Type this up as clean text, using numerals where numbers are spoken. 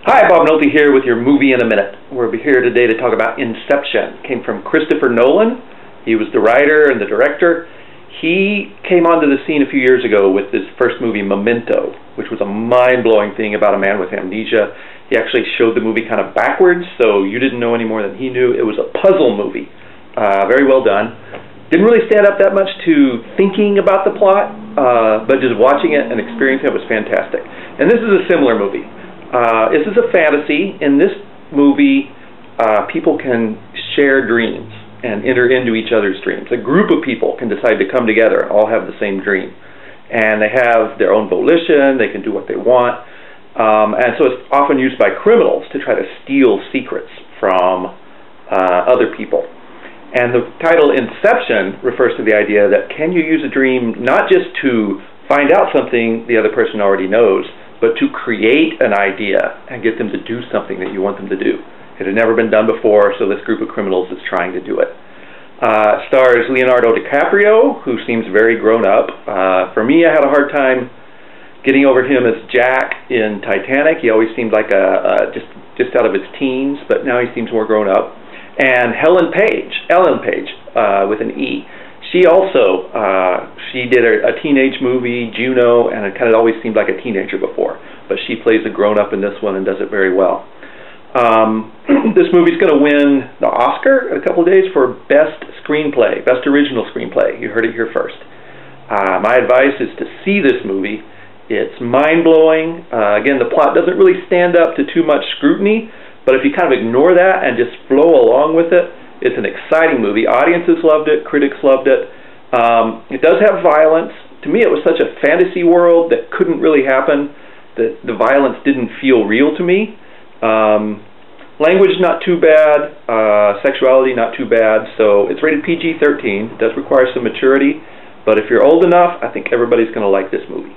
Hi, Bob Nolty here with your Movie in a Minute. We're here today to talk about Inception. It came from Christopher Nolan. He was the writer and the director. He came onto the scene a few years ago with his first movie, Memento, which was a mind-blowing thing about a man with amnesia. He actually showed the movie kind of backwards, so you didn't know any more than he knew. It was a puzzle movie. Very well done. Didn't really stand up that much to thinking about the plot, but just watching it and experiencing it was fantastic. And this is a similar movie. This is a fantasy. In this movie, people can share dreams and enter into each other's dreams. A group of people can decide to come together and all have the same dream. And they have their own volition, they can do what they want. And so it's often used by criminals to try to steal secrets from other people. And the title Inception refers to the idea that can you use a dream not just to find out something the other person already knows, but to create an idea and get them to do something that you want them to do. It had never been done before, so this group of criminals is trying to do it. Stars Leonardo DiCaprio, who seems very grown up. For me, I had a hard time getting over him as Jack in Titanic. He always seemed like just out of his teens, but now he seems more grown up. And Ellen Page, with an E. She also, she did a teenage movie, Juno, and it kind of always seemed like a teenager before. But she plays a grown-up in this one and does it very well. This movie's going to win the Oscar in a couple of days for Best Screenplay, Best Original Screenplay. You heard it here first. My advice is to see this movie. It's mind-blowing. Again, the plot doesn't really stand up to too much scrutiny, but if you kind of ignore that and just flow along with it, it's an exciting movie. Audiences loved it. Critics loved it. It does have violence. To me, it was such a fantasy world that couldn't really happen, that the violence didn't feel real to me. Language, not too bad. Sexuality, not too bad. So it's rated PG-13. It does require some maturity. But if you're old enough, I think everybody's going to like this movie.